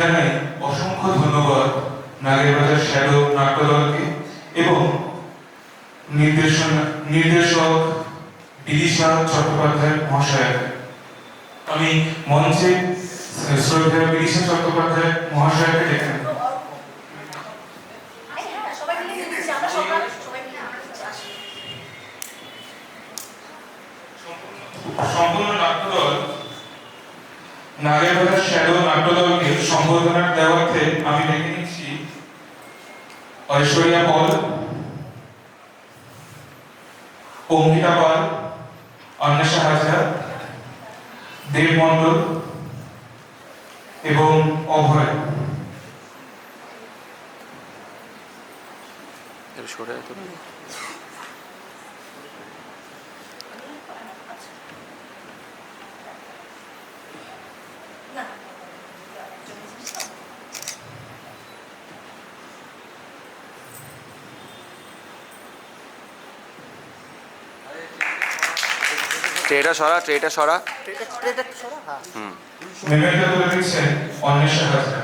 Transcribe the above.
জানাই অসংখ্য ধন্যবাদ নাগেরবাজার শ্যাডো নাট্যদলকে এবং নির্দেশক বিদিশা চট্টোপাধ্যায় মহাশয়কে। আমি মঞ্চে শ্রদ্ধেয় বিদিশা চট্টোপাধ্যায় মহাশয়কে ডেকে নেব। সম্পূর্ণ নাট্যদল নাগেরবাজার শ্যাডো নাট্যদলকে সম্বর্ধনা দেওয়াতে আমি ডেকে নিচ্ছি ঐশ্বরিয়া পল, অঙ্কিতা পাল, অন্বেষা হাজরা, দেব মণ্ডল এবং অভয়। ট্রেটা সরা মেমেন্টো তুলে দিচ্ছেন অন্বেষা হাজরা।